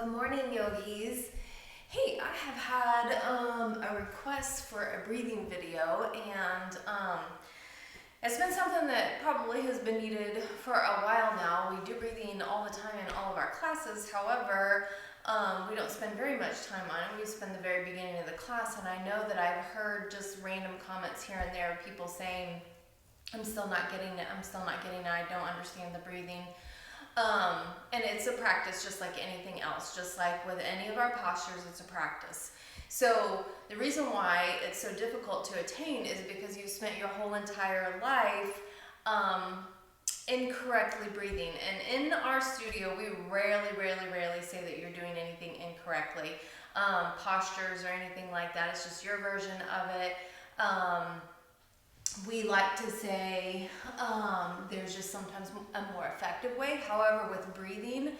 Good morning, yogis. Hey, I have had a request for a breathing video, and it's been something that probably has been needed for a while now. We do breathing all the time in all of our classes. However, we don't spend very much time on it. We spend the very beginning of the class, and I know that I've heard just random comments here and there, people saying, I'm still not getting it, I don't understand the breathing. And it's a practice just like anything else, just like with any of our postures, it's a practice. So the reason why it's so difficult to attain is because you've spent your whole entire life incorrectly breathing. And in our studio, we rarely say that you're doing anything incorrectly. Postures or anything like that, it's just your version of it. We like to say there's just sometimes a more effective way. However, with breathing,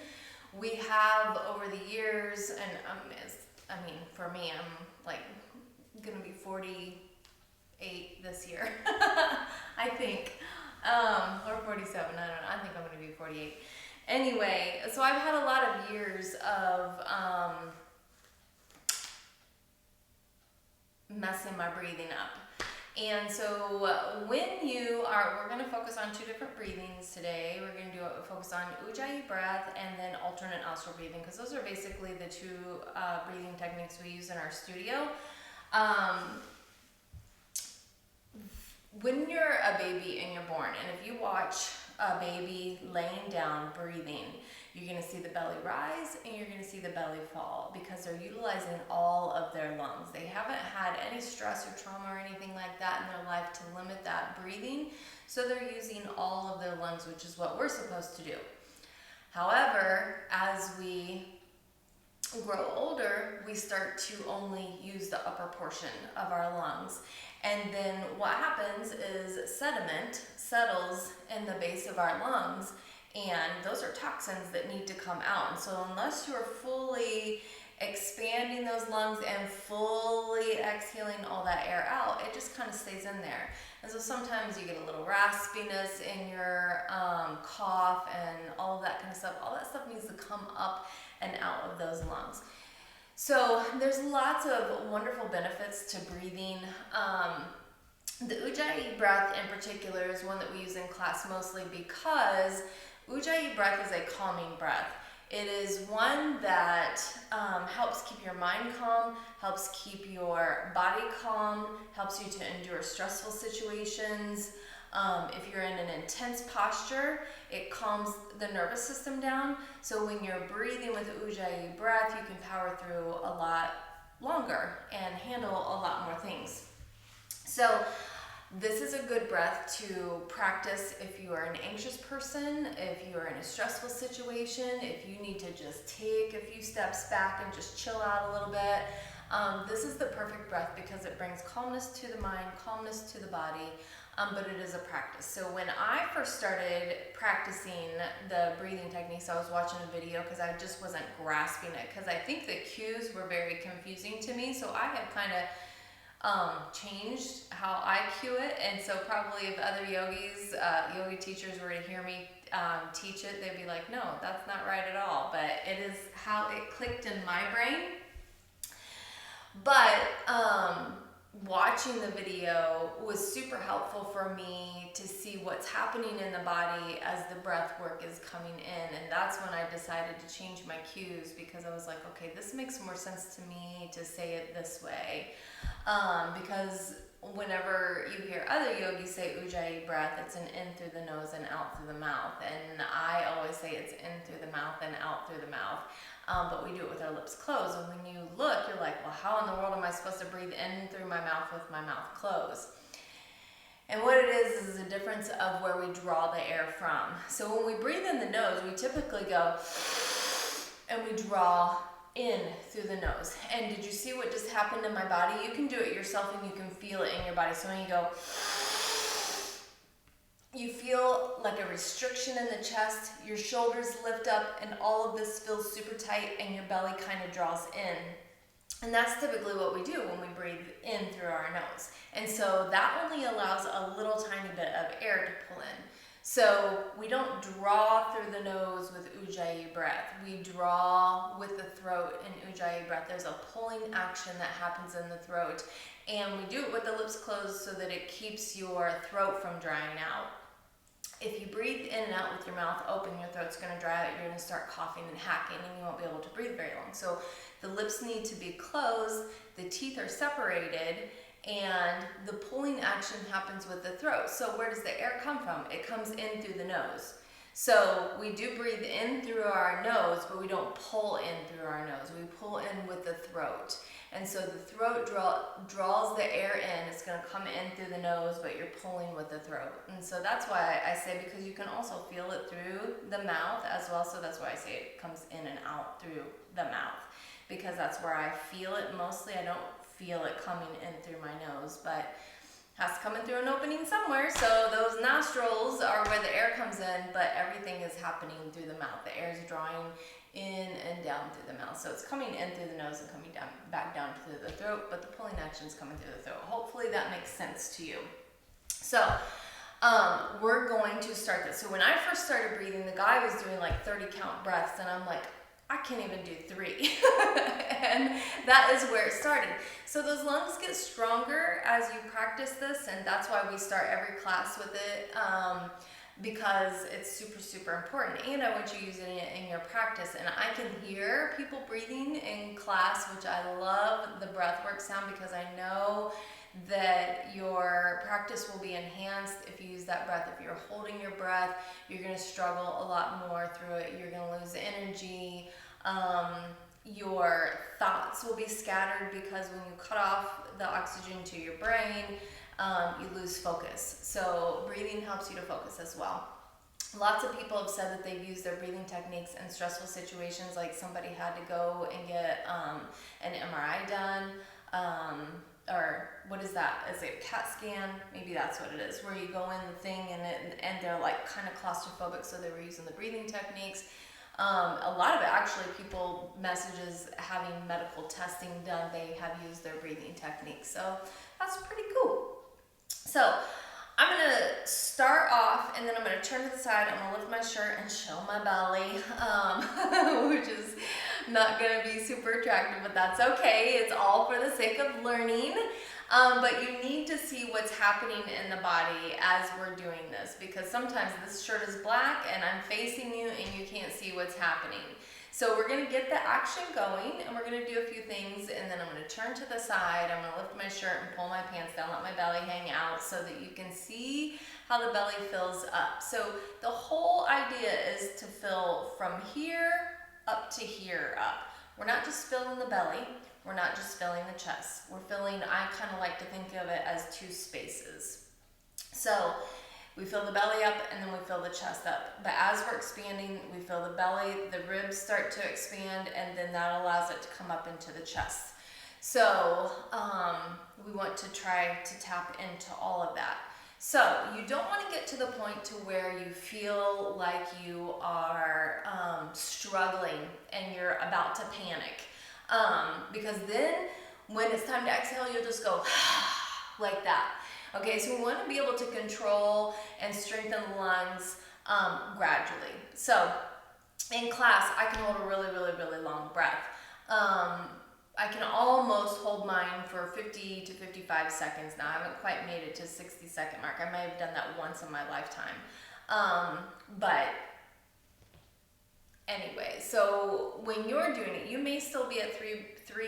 we have over the years, and for me, I'm like gonna be 48 this year, I think, or 47. I don't know. I think I'm gonna be 48. Anyway, so I've had a lot of years of messing my breathing up. And so when you are, we're going to focus on two different breathings today. We're going to focus on Uujayi breath and then alternate nostril breathing, because those are basically the two breathing techniques we use in our studio. When you're a baby and you're born, and if you watch a baby laying down breathing, you're going to see the belly rise and you're going to see the belly fall, because they're utilizing all of their lungs. They haven't had any stress or trauma or anything like that in their life to limit that breathing, so they're using all of their lungs, which is what we're supposed to do. However, as we grow older, we start to only use the upper portion of our lungs. And then what happens is sediment settles in the base of our lungs, and those are toxins that need to come out. And so unless you're fully expanding those lungs and fully exhaling all that air out, it just kind of stays in there. And so sometimes you get a little raspiness in your cough and all of that kind of stuff. All that stuff needs to come up and out of those lungs. So there's lots of wonderful benefits to breathing. The Uujayi breath in particular is one that we use in class mostly because Uujayi breath is a calming breath. It is one that helps keep your mind calm, helps keep your body calm, helps you to endure stressful situations. If you're in an intense posture, it calms the nervous system down. So when you're breathing with Uujayi breath, you can power through a lot longer and handle a lot more things. So this is a good breath to practice if you are an anxious person, if you are in a stressful situation, if you need to just take a few steps back and just chill out a little bit. This is the perfect breath because it brings calmness to the mind, calmness to the body, but it is a practice. So when I first started practicing the breathing techniques, I was watching a video because I just wasn't grasping it, because I think the cues were very confusing to me. So I have kind of changed how I cue it, and so probably if other yogis, yoga teachers were to hear me teach it, they'd be like, no, that's not right at all, but it is how it clicked in my brain. But watching the video was super helpful for me to see what's happening in the body as the breath work is coming in, and that's when I decided to change my cues, because I was like, okay, this makes more sense to me to say it this way. Because whenever you hear other yogis say Uujayi breath, it's an in through the nose and out through the mouth, and I always say it's in through the mouth and out through the mouth. But we do it with our lips closed, and when you look, you're like, well, how in the world am I supposed to breathe in through my mouth with my mouth closed? And what it is a difference of where we draw the air from. So when we breathe in the nose, we typically go and we draw in through the nose. And did you see what just happened in my body? You can do it yourself and you can feel it in your body. So when you go, you feel like a restriction in the chest, your shoulders lift up, and all of this feels super tight, and your belly kind of draws in. And that's typically what we do when we breathe in through our nose. And so that only allows a little tiny bit of air to pull in. So we don't draw through the nose with Uujayi breath. We draw with the throat in Uujayi breath. There's a pulling action that happens in the throat. And we do it with the lips closed so that it keeps your throat from drying out. If you breathe in and out with your mouth open, your throat's going to dry out. You're going to start coughing and hacking, and you won't be able to breathe very long. So the lips need to be closed, the teeth are separated, and the pulling action happens with the throat. So where does the air come from? It comes in through the nose. So we do breathe in through our nose, but we don't pull in through our nose. We pull in with the throat. And so the throat draws the air in. It's going to come in through the nose, but you're pulling with the throat. And so that's why I say, because you can also feel it through the mouth as well. So that's why I say it comes in and out through the mouth, because that's where I feel it mostly. I don't feel it coming in through my nose, but it has to come in through an opening somewhere. So those nostrils are where the air comes in, but everything is happening through the mouth. The air is drawing in and down through the mouth. So it's coming in through the nose and coming down, back down through the throat, but the pulling action is coming through the throat. Hopefully that makes sense to you. So we're going to start this. So when I first started breathing, the guy was doing like 30 count breaths, and I'm like, I can't even do 3. And that is where it started. So those lungs get stronger as you practice this, and that's why we start every class with it, because it's super, super important. And I want you using it in your practice. And I can hear people breathing in class, which I love the breath work sound, because I know that your practice will be enhanced if you use that breath. If you're holding your breath, you're going to struggle a lot more through it. You're going to lose energy. Your thoughts will be scattered, because when you cut off the oxygen to your brain, you lose focus. So breathing helps you to focus as well. Lots of people have said that they've used their breathing techniques in stressful situations, like somebody had to go and get an MRI done, or what is that? Is it a CAT scan? Maybe that's what it is, where you go in the thing and they're like kind of claustrophobic, so they were using the breathing techniques. A lot of it, actually, people messages having medical testing done, they have used their breathing techniques. So that's pretty cool. So I'm going to start off, and then I'm going to turn to the side. I'm going to lift my shirt and show my belly, which is not going to be super attractive, but that's okay. It's all for the sake of learning. But you need to see what's happening in the body as we're doing this, because sometimes this shirt is black and I'm facing you and you can't see what's happening. So we're going to get the action going, and we're going to do a few things, and then I'm going to turn to the side. I'm going to lift my shirt and pull my pants down, let my belly hang out so that you can see how the belly fills up. So the whole idea is to fill from here up to here up. We're not just filling the belly. We're not just filling the chest. We're filling, I kind of like to think of it as 2 spaces. So we fill the belly up, and then we fill the chest up. But as we're expanding, we fill the belly, the ribs start to expand, and then that allows it to come up into the chest. So we want to try to tap into all of that. So you don't want to get to the point to where you feel like you are struggling and you're about to panic. Because then when it's time to exhale, you'll just go like that. Okay, so we want to be able to control and strengthen the lungs gradually. So in class, I can hold a really, really, really long breath. I can almost hold mine for 50 to 55 seconds now. I haven't quite made it to 60-second mark. I may have done that once in my lifetime. But anyway, so when you're doing it, you may still be at three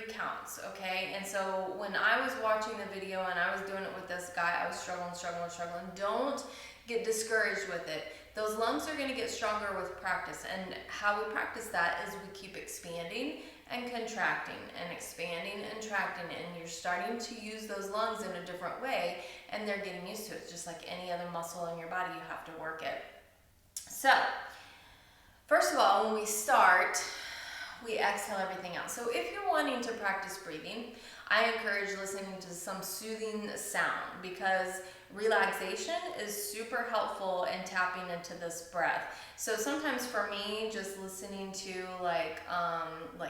counts, okay? And so when I was watching the video and I was doing it with this guy, I was struggling. Don't get discouraged with it. Those lungs are gonna get stronger with practice. And how we practice that is we keep expanding and contracting and expanding and contracting, and you're starting to use those lungs in a different way, and they're getting used to it. Just like any other muscle in your body, you have to work it. So, first of all, when we start, we exhale everything out. So if you're wanting to practice breathing, I encourage listening to some soothing sound, because relaxation is super helpful in tapping into this breath. So sometimes for me, just listening to like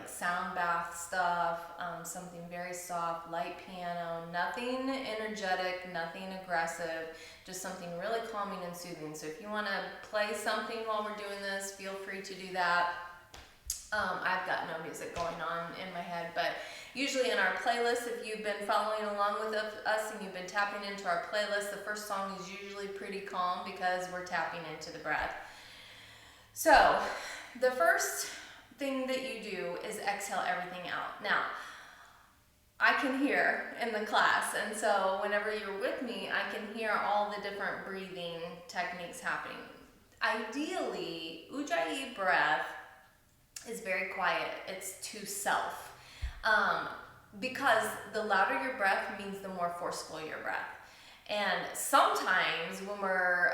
sound bath stuff, something very soft, light piano, nothing energetic, nothing aggressive, just something really calming and soothing. So if you want to play something while we're doing this, feel free to do that. I've got no music going on in my head, but usually in our playlist, if you've been following along with us and you've been tapping into our playlist, the first song is usually pretty calm because we're tapping into the breath. So the first thing that you do is exhale everything out. Now, I can hear in the class, and so whenever you're with me, I can hear all the different breathing techniques happening. Ideally, Uujayi breath is very quiet. It's to self. Because the louder your breath means the more forceful your breath. And sometimes when we're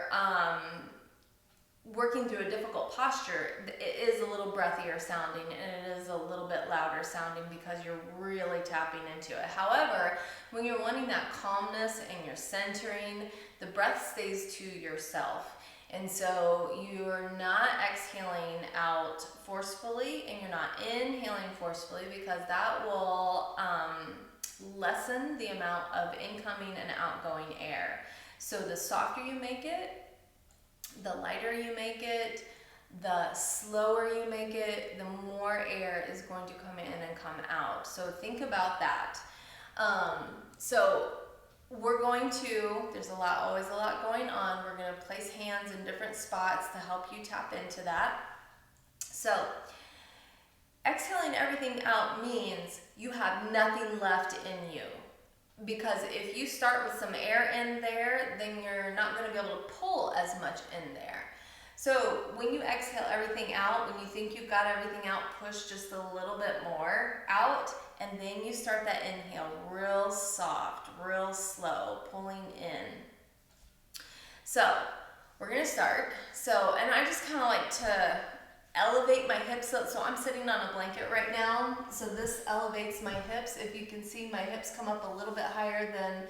working through a difficult posture, it is a little breathier sounding and it is a little bit louder sounding because you're really tapping into it. However, when you're wanting that calmness and you're centering, the breath stays to yourself. And so you're not exhaling out forcefully and you're not inhaling forcefully, because that will lessen the amount of incoming and outgoing air. So the softer you make it, the lighter you make it, the slower you make it, the more air is going to come in and come out. So think about that. We're going to, always a lot going on. We're going to place hands in different spots to help you tap into that. So exhaling everything out means you have nothing left in you. Because if you start with some air in there, then you're not going to be able to pull as much in there. So when you exhale everything out, when you think you've got everything out, push just a little bit more out, and then you start that inhale real soft, real slow, pulling in. So we're going to start. And I just kind of like to elevate my hips up. So I'm sitting on a blanket right now. So this elevates my hips. If you can see, my hips come up a little bit higher than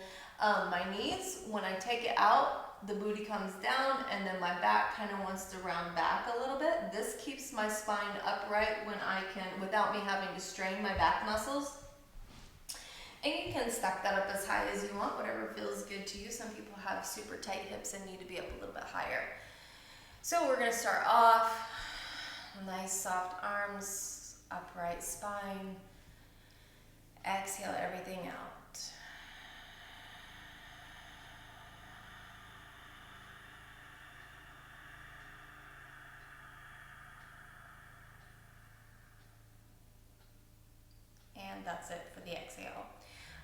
my knees. When I take it out, the booty comes down, and then my back kind of wants to round back a little bit. This keeps my spine upright when I can, without me having to strain my back muscles. And you can stack that up as high as you want, whatever feels good to you. Some people have super tight hips and need to be up a little bit higher. So we're going to start off. Nice soft arms, upright spine. Exhale everything out. And that's it for the exhale.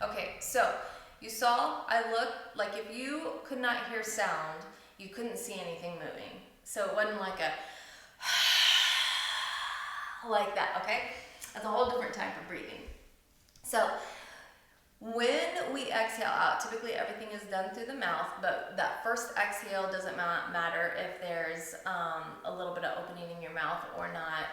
Okay, so you saw I looked like, if you could not hear sound, you couldn't see anything moving. So it wasn't like a like that, okay? That's a whole different type of breathing. So when we exhale out, typically everything is done through the mouth, but that first exhale doesn't matter if there's a little bit of opening in your mouth or not,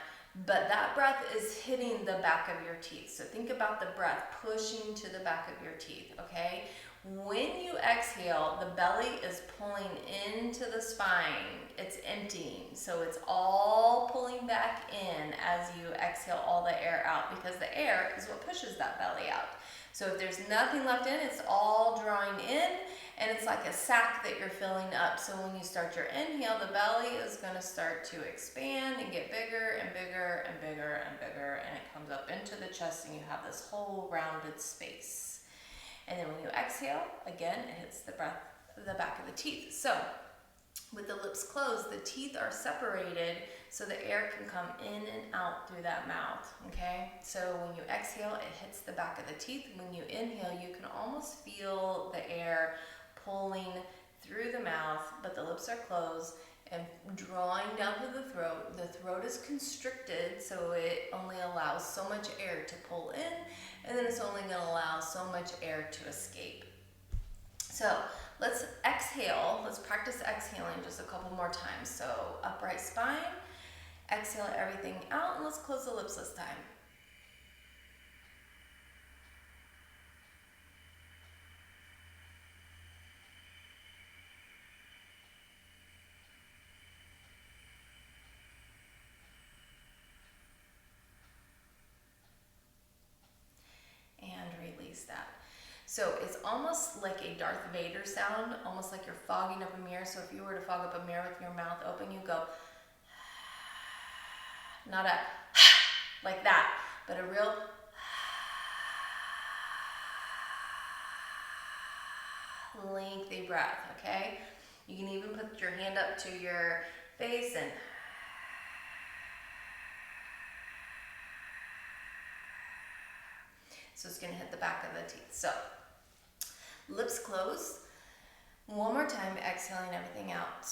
but that breath is hitting the back of your teeth. So think about the breath pushing to the back of your teeth, okay? When you exhale, the belly is pulling into the spine. It's emptying. So it's all pulling back in as you exhale all the air out, because the air is what pushes that belly out. So if there's nothing left in, it's all drawing in, and it's like a sack that you're filling up. So when you start your inhale, the belly is going to start to expand and get bigger and bigger and bigger and bigger, and it comes up into the chest, and you have this whole rounded space. And then when you exhale, again, it hits the back of the teeth. So with the lips closed, the teeth are separated so the air can come in and out through that mouth, okay? So when you exhale, it hits the back of the teeth. When you inhale, you can almost feel the air pulling through the mouth, but the lips are closed and drawing down to the throat. The throat is constricted, so it only allows so much air to pull in, and then it's only going to allow so much air to escape. So let's exhale. Let's practice exhaling just a couple more times. So upright spine. Exhale everything out, and let's close the lips this time. And release that. So it's almost like a Darth Vader sound, almost like you're fogging up a mirror. So if you were to fog up a mirror with your mouth open, you go, not a like that, but a real lengthy breath, okay? You can even put your hand up to your face and so it's gonna hit the back of the teeth. So lips closed. One more time, exhaling everything out.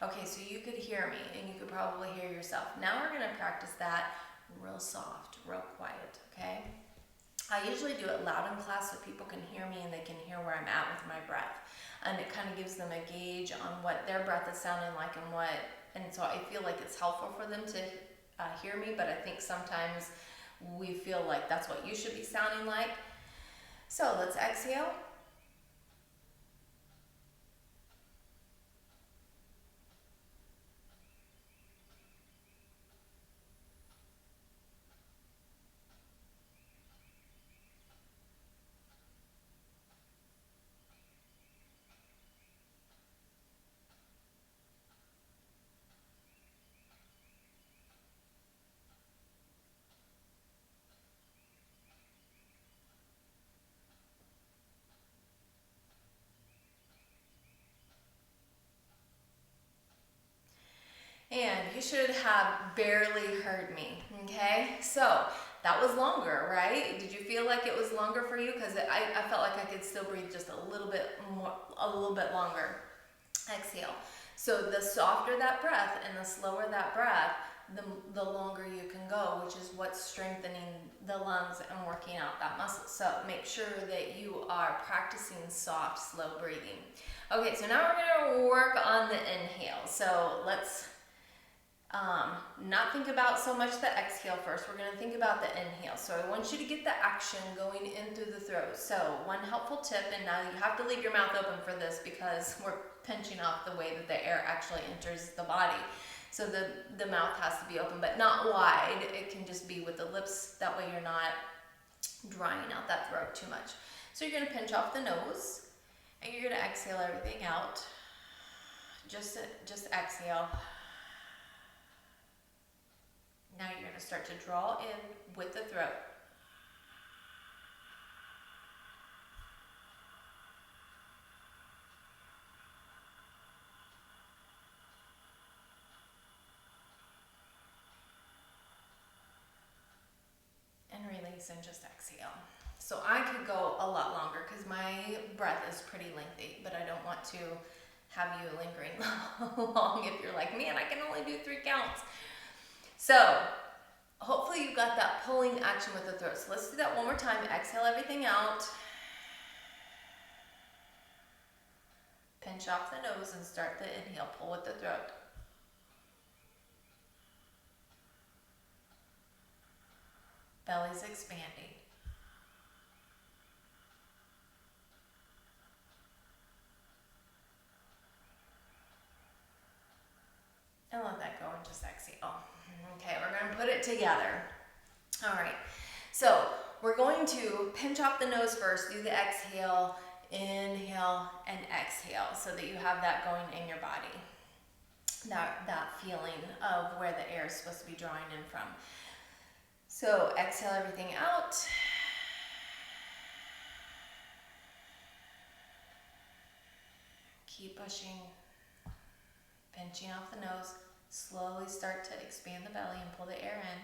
Okay, so you could hear me and you could probably hear yourself. Now we're gonna practice that real soft, real quiet, okay? I usually do it loud in class so people can hear me and they can hear where I'm at with my breath. And it kind of gives them a gauge on what their breath is sounding like and so I feel like it's helpful for them to hear me, but I think sometimes we feel like that's what you should be sounding like. So let's exhale. And you should have barely heard me, okay? So that was longer, right? Did you feel like it was longer for you? Because I felt like I could still breathe just a little bit more, a little bit longer. Exhale. So the softer that breath and the slower that breath, the longer you can go, which is what's strengthening the lungs and working out that muscle. So make sure that you are practicing soft, slow breathing. Okay, so now we're gonna work on the inhale. So let's not think about so much the exhale first. We're going to think about the inhale. So I want you to get the action going in through the throat. So one helpful tip, and now you have to leave your mouth open for this because we're pinching off the way that the air actually enters the body. So the mouth has to be open, but not wide. It can just be with the lips. That way you're not drying out that throat too much. So you're going to pinch off the nose and you're going to exhale everything out. Just exhale. Now you're going to start to draw in with the throat. And release and just exhale. So I could go a lot longer because my breath is pretty lengthy, but I don't want to have you lingering long if you're like, man, I can only do 3 counts. So hopefully you got that pulling action with the throat. So let's do that one more time. Exhale everything out. Pinch off the nose and start the inhale. Pull with the throat. Belly's expanding. And let that go and just exhale. Okay, we're going to put it together. All right, so we're going to pinch off the nose first, do the exhale, inhale, and exhale so that you have that going in your body. That feeling of where the air is supposed to be drawing in from. So exhale everything out. Keep pushing. Pinching off the nose, slowly start to expand the belly and pull the air in.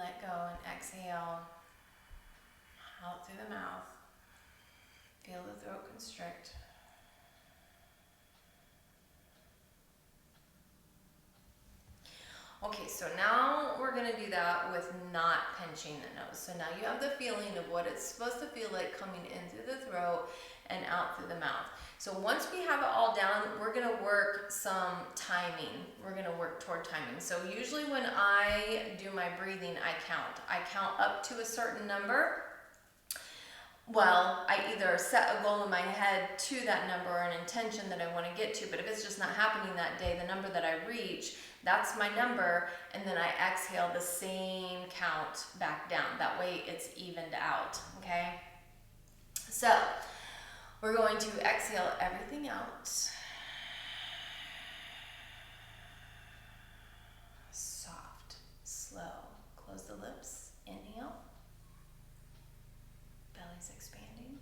let go and exhale out through the mouth. Feel the throat constrict. Okay, so now we're gonna do that with not pinching the nose. So now you have the feeling of what it's supposed to feel like coming in through the throat and out through the mouth. So once we have it all down, we're gonna work some timing. We're gonna work toward timing. So usually when I do my breathing, I count up to a certain number. Well, I either set a goal in my head to that number or an intention that I want to get to, but if it's just not happening that day, the number that I reach, that's my number, and then I exhale the same count back down. That way it's evened out, okay? So, we're going to exhale everything out. Soft, slow. Close the lips, inhale. Belly's expanding.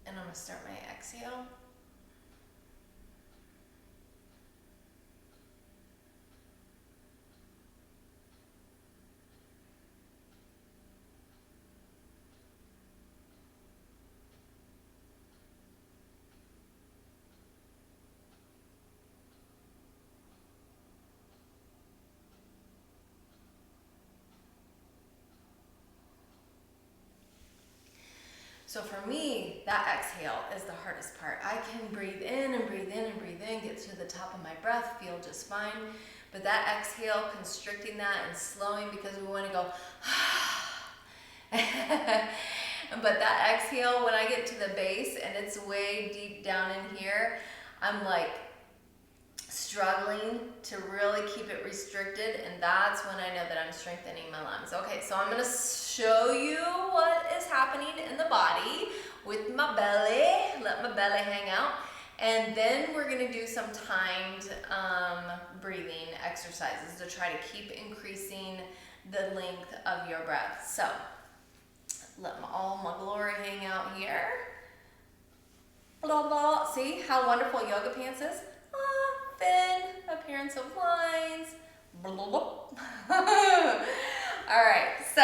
And I'm going to start my exhale. So for me, that exhale is the hardest part. I can breathe in and breathe in and breathe in, get to the top of my breath, feel just fine. But that exhale, constricting that and slowing because we want to go, but that exhale, when I get to the base and it's way deep down in here, I'm like struggling to really keep it restricted, and that's when I know that I'm strengthening my lungs. Okay, so I'm gonna show you what is happening in the body with my belly. Let my belly hang out, and then we're gonna do some timed breathing exercises to try to keep increasing the length of your breath. So let all my glory hang out here. Blah, blah. See how wonderful yoga pants is? Thin appearance of lines. Blah, blah, blah. All right, so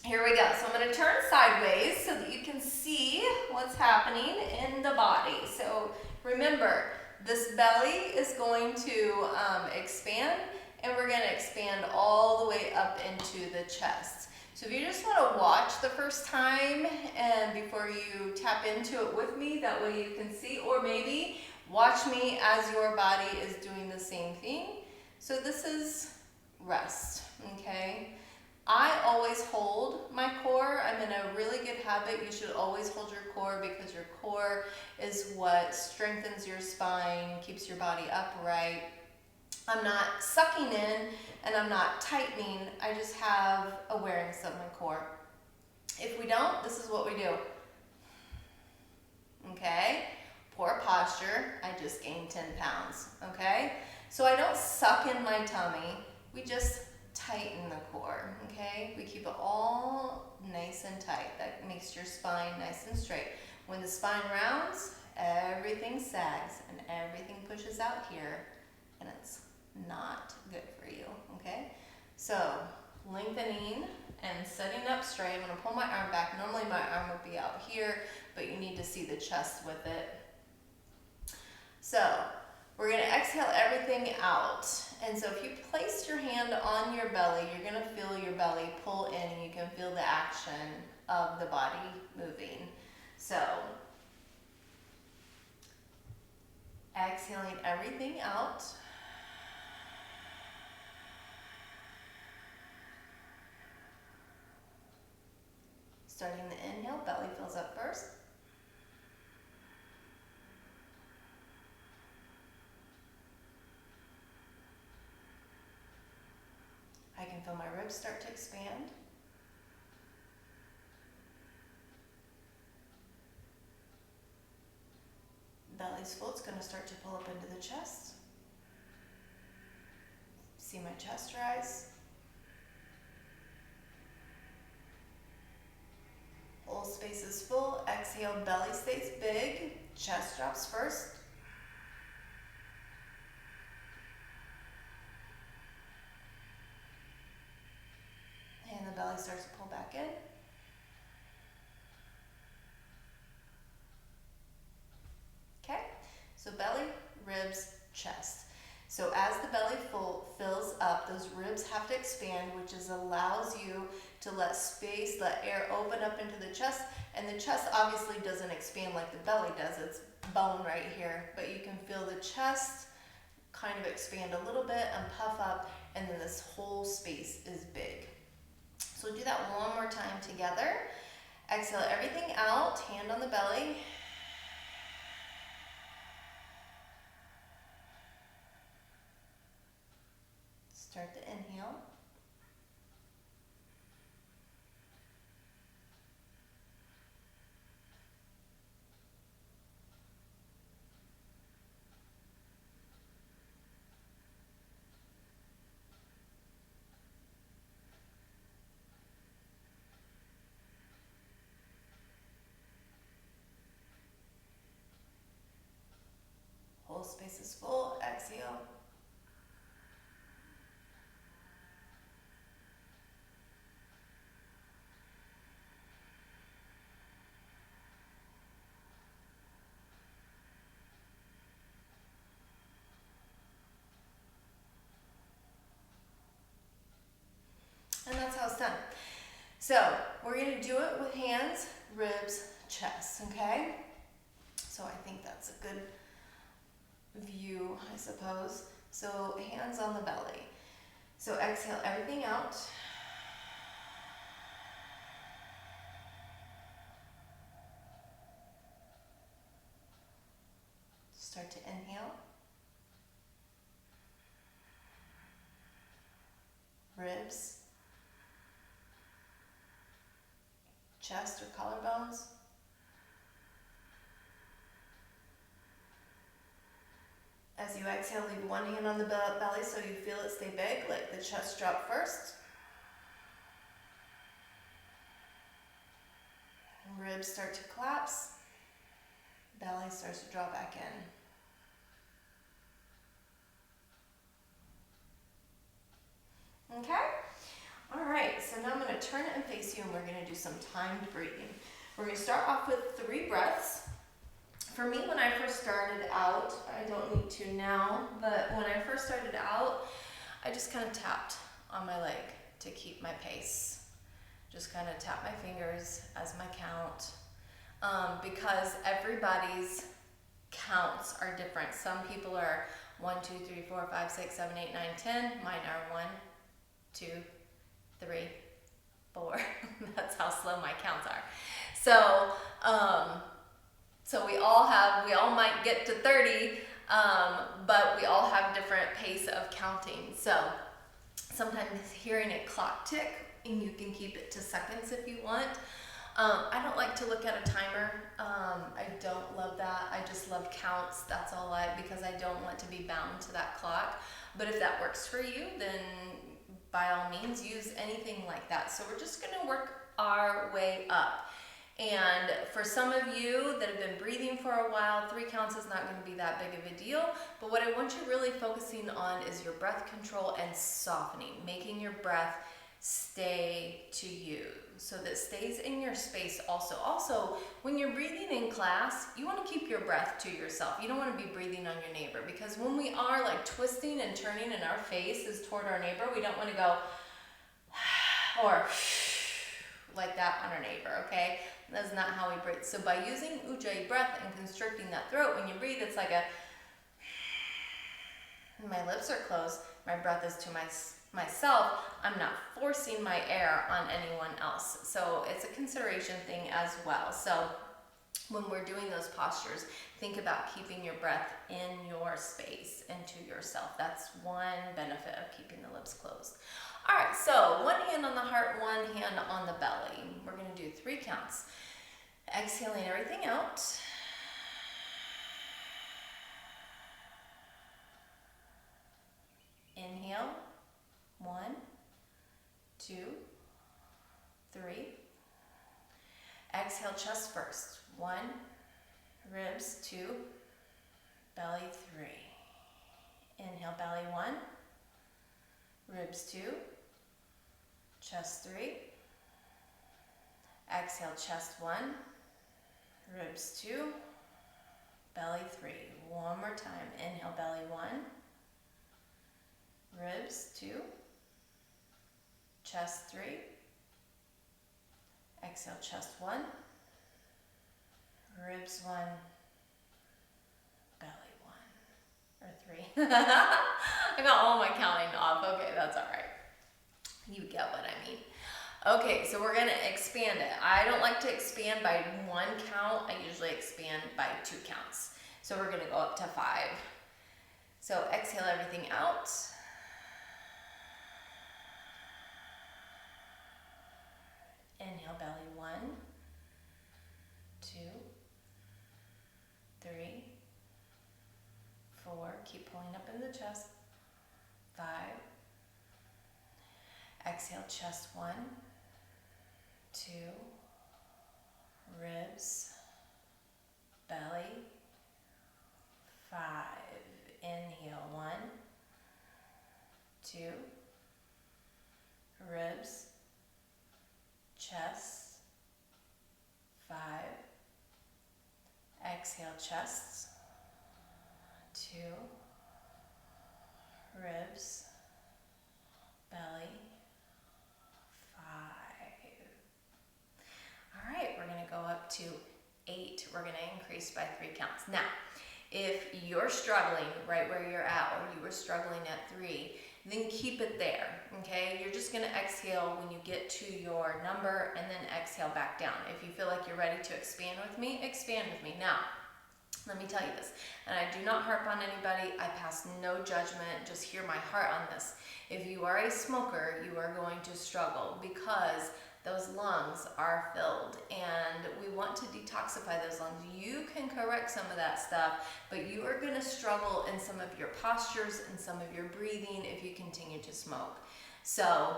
here we go. So I'm going to turn sideways so that you can see what's happening in the body. So remember, this belly is going to expand, and we're going to expand all the way up into the chest. So if you just want to watch the first time and before you tap into it with me, that way you can see, or maybe watch me as your body is doing the same thing. So this is rest, okay? I always hold my core. I'm in a really good habit. You should always hold your core because your core is what strengthens your spine, keeps your body upright. I'm not sucking in and I'm not tightening. I just have awareness of my core. If we don't, this is what we do. Okay? Poor posture. I just gained 10 pounds. Okay? So I don't suck in my tummy. We just tighten the core. Okay? We keep it all nice and tight. That makes your spine nice and straight. When the spine rounds, everything sags and everything pushes out here, and it's not good for you, okay? So, lengthening and setting up straight. I'm gonna pull my arm back. Normally my arm would be out here, but you need to see the chest with it. So, we're gonna exhale everything out. And so if you place your hand on your belly, you're gonna feel your belly pull in, and you can feel the action of the body moving. So, exhaling everything out. Starting the inhale, belly fills up first. can feel my ribs start to expand. Belly's full, it's going to start to pull up into the chest. See my chest rise. Whole space is full. Exhale, belly stays big. Chest drops first. And the belly starts to pull back in. Okay, so belly, ribs, chest. So as the belly fills up, those ribs have to expand, which allows you to let air open up into the chest. And the chest obviously doesn't expand like the belly does. It's bone right here. But you can feel the chest kind of expand a little bit and puff up, and then this whole space is big. So do that one more time together. Exhale everything out, hand on the belly. Start to inhale. Whole space is full. Exhale. And that's how it's done. So we're going to do it with hands, ribs, chest, okay? So I think that's a good view, I suppose. So hands on the belly. So exhale everything out. Start to inhale. Ribs. Chest or collarbones. As you exhale, leave one hand on the belly so you feel it stay big. Let the chest drop first. Ribs start to collapse. Belly starts to draw back in. Okay? All right, so now I'm going to turn it and face you, and we're going to do some timed breathing. We're going to start off with 3 breaths. For me, when I first started out, I don't need to now, but when I first started out, I just kind of tapped on my leg to keep my pace. Just kind of tap my fingers as my count, because everybody's counts are different. Some people are 1, 2, 3, 4, 5, 6, 7, 8, 9, 10. Mine are 1, 2, 3, 4. That's how slow my counts are. So, so we all might get to 30, but we all have different pace of counting. So sometimes hearing a clock tick, and you can keep it to seconds if you want. I don't like to look at a timer. I don't love that. I just love counts. That's all because I don't want to be bound to that clock. But if that works for you, then by all means use anything like that. So we're just gonna work our way up. And for some of you that have been breathing for a while, 3 counts is not going to be that big of a deal. But what I want you really focusing on is your breath control and softening, making your breath stay to you, so that stays in your space also. Also, when you're breathing in class, you want to keep your breath to yourself. You don't want to be breathing on your neighbor, because when we are like twisting and turning and our face is toward our neighbor, we don't want to go or like that on our neighbor, okay? That's not how we breathe. So by using Uujayi breath and constricting that throat, when you breathe, it's like my lips are closed, my breath is to myself. I'm not forcing my air on anyone else. So it's a consideration thing as well. So when we're doing those postures, think about keeping your breath in your space and to yourself. That's one benefit of keeping the lips closed. All right, so one hand on the heart, one hand on the belly. We're gonna do 3 counts. Exhaling everything out. Inhale, 1, 2, 3. Exhale, chest first. 1, ribs, 2, belly, 3. Inhale, belly, 1, ribs, 2, chest, 3. Exhale, chest, 1, ribs, 2, belly, 3. One more time. Inhale, belly, 1, ribs, 2, chest, 3. Exhale, chest, 1, ribs, 1, belly, 1, or 3. I got all my counting off. Okay, that's all right. You get what I mean. Okay, so we're gonna expand it. I don't like to expand by 1 count. I usually expand by 2 counts. So we're gonna go up to 5. So exhale everything out. Inhale, belly, 1, 2, 3, 4. Keep pulling up in the chest. 5. Exhale, chest, 1, 2, ribs, belly, 5. Inhale, 1, 2, ribs, chest, 5. Exhale, chest, 2, ribs, belly, 5. All right, we're gonna go up to 8. We're gonna increase by 3 counts. Now, if you're struggling right where you're at, or you were struggling at 3, then keep it there, okay? You're just gonna exhale when you get to your number, and then exhale back down. If you feel like you're ready to expand with me, expand with me. Now, let me tell you this, and I do not harp on anybody. I pass no judgment. Just hear my heart on this. If you are a smoker, you are going to struggle because those lungs are filled, and we want to detoxify those lungs. You can correct some of that stuff, but you are going to struggle in some of your postures and some of your breathing if you continue to smoke. So,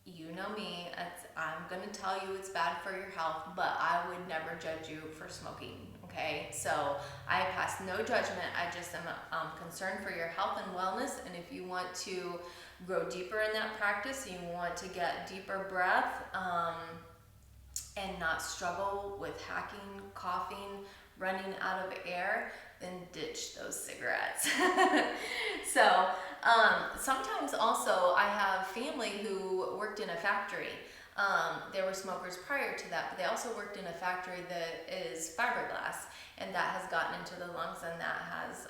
you know me, I'm going to tell you it's bad for your health, but I would never judge you for smoking, okay? So I pass no judgment. I just am concerned for your health and wellness, and if you want to grow deeper in that practice, you want to get deeper breath and not struggle with hacking, coughing, running out of air, then ditch those cigarettes. So sometimes also I have family who worked in a factory. They were smokers prior to that, but they also worked in a factory that is fiberglass, and that has gotten into the lungs, and that has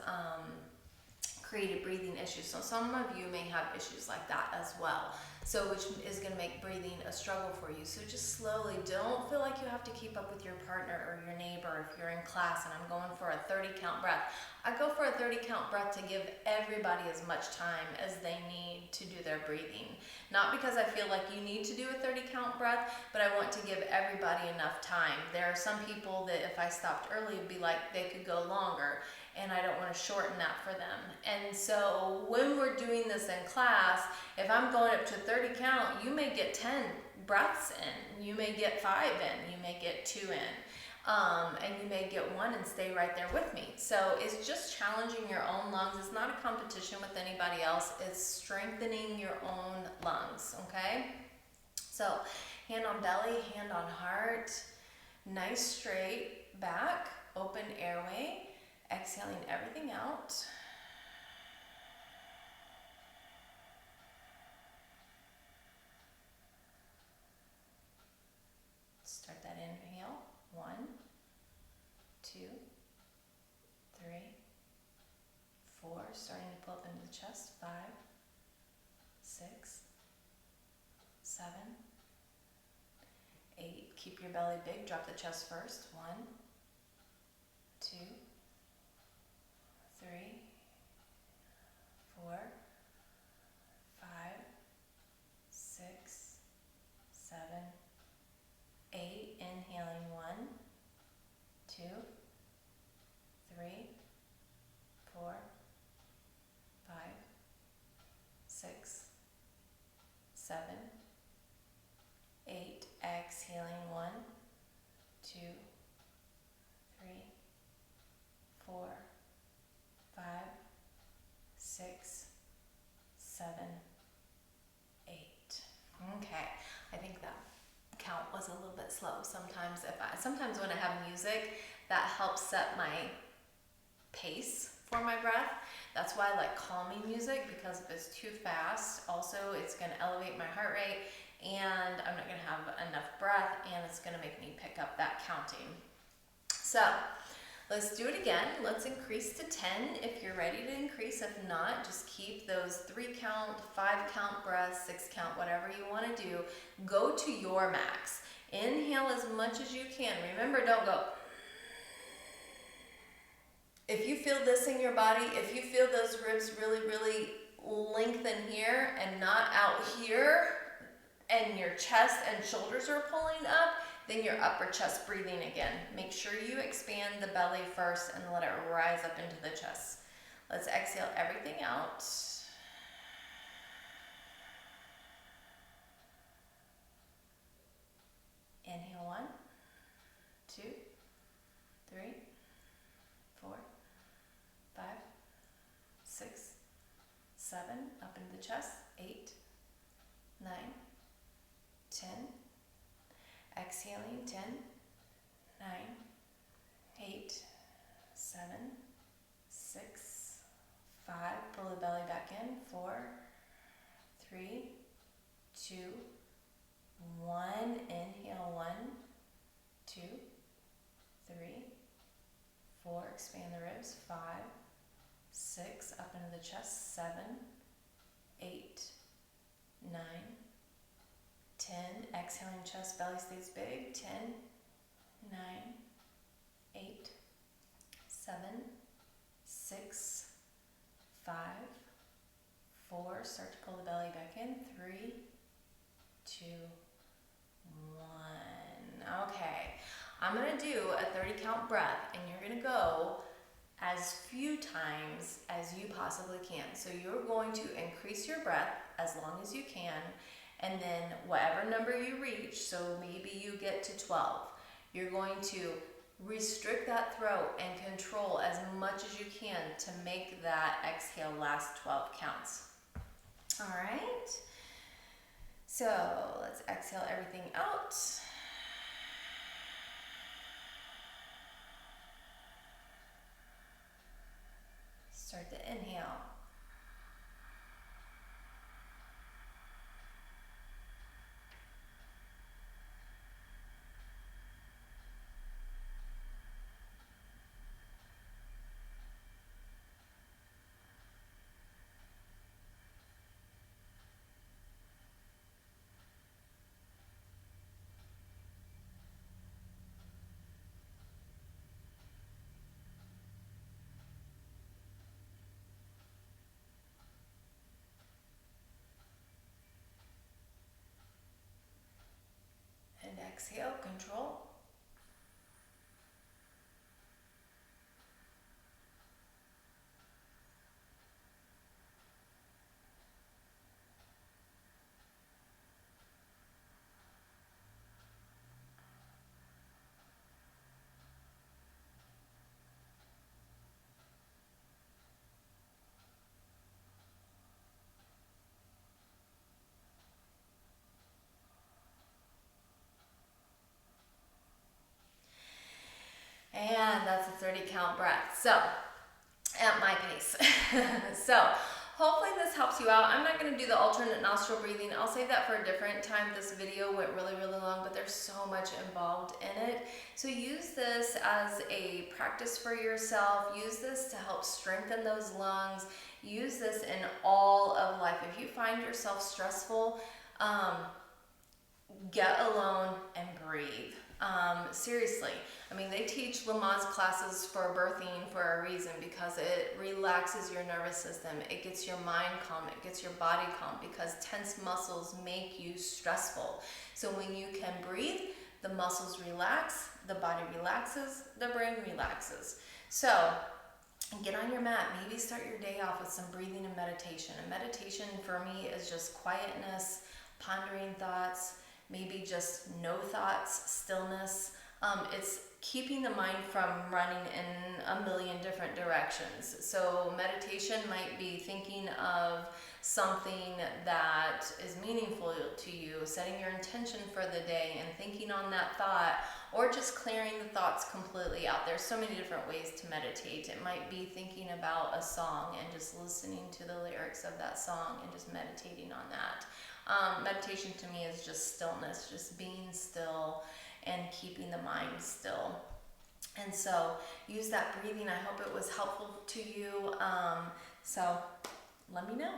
created breathing issues. So some of you may have issues like that as well. So which is going to make breathing a struggle for you. So just slowly, don't feel like you have to keep up with your partner or your neighbor if you're in class and I'm going for a 30 count breath. I go for a 30 count breath to give everybody as much time as they need to do their breathing. Not because I feel like you need to do a 30 count breath, but I want to give everybody enough time. There are some people that if I stopped early, it'd be like they could go longer, and I don't want to shorten that for them. And so when we're doing this in class, if I'm going up to 30 count, you may get 10 breaths in, you may get 5 in, you may get 2 in. And you may get 1 and stay right there with me. So it's just challenging your own lungs. It's not a competition with anybody else. It's strengthening your own lungs, okay? So hand on belly, hand on heart, nice straight back, open airway, exhaling everything out. Start that inhale. 1, 2, 3, 4. Starting to pull up into the chest. 5, 6, 7, 8. Keep your belly big, drop the chest first. 1, 2, 3, 4, 5, 6, 7, 8. Inhaling 1, 2, 3, 4, 5, 6, 7, 8. Exhaling 1, 2, 3, 4, 5, 6, 7, 8. Okay, I think that count was a little bit slow. Sometimes when I have music, that helps set my pace for my breath. That's why I like calming music, because if it's too fast, also it's going to elevate my heart rate and I'm not going to have enough breath, and it's going to make me pick up that counting. So let's do it again. Let's increase to 10 if you're ready to increase. If not, just keep those 3 count, 5 count breaths, 6 count, whatever you want to do. Go to your max. Inhale as much as you can. Remember, don't go. If you feel this in your body, if you feel those ribs really, really lengthen here and not out here, and your chest and shoulders are pulling up, then your upper chest breathing again. Make sure you expand the belly first and let it rise up into the chest. Let's exhale everything out. Inhale 1, 2, 3, 4, 5, 6, 7, up into the chest, 8, 9, 10. Exhaling 10, 9, 8, 7, 6, 5. Pull the belly back in. 4, 3, 2, 1. Inhale 1, 2, 3, 4. Expand the ribs. 5, 6. Up into the chest. 7, 8, 9, 10. Exhaling, chest, belly stays big. 10, 9, 8, 7, 6, 5, 4. Start to pull the belly back in. 3, 2, 1. Okay, I'm going to do a 30 count breath, and you're going to go as few times as you possibly can. So you're going to increase your breath as long as you can. And then whatever number you reach, so maybe you get to 12, you're going to restrict that throat and control as much as you can to make that exhale last 12 counts. All right. So let's exhale everything out. Start to inhale. And exhale, control. And that's a 30 count breath. So, at my pace. So, hopefully this helps you out. I'm not going to do the alternate nostril breathing. I'll save that for a different time. This video went really, really long, but there's so much involved in it. So use this as a practice for yourself. Use this to help strengthen those lungs. Use this in all of life. If you find yourself stressful, get alone and breathe. Seriously, I mean, they teach Lamaze classes for birthing for a reason, because it relaxes your nervous system. It gets your mind calm. It gets your body calm, because tense muscles make you stressful. So when you can breathe, the muscles relax, the body relaxes, the brain relaxes. So get on your mat. Maybe start your day off with some breathing and meditation. And meditation for me is just quietness, pondering thoughts, maybe just no thoughts, stillness. It's keeping the mind from running in a million different directions. So meditation might be thinking of something that is meaningful to you, setting your intention for the day and thinking on that thought, or just clearing the thoughts completely out. There's so many different ways to meditate. It might be thinking about a song and just listening to the lyrics of that song and just meditating on that. Meditation to me is just stillness, just being still and keeping the mind still. And so use that breathing. I hope it was helpful to you. So let me know.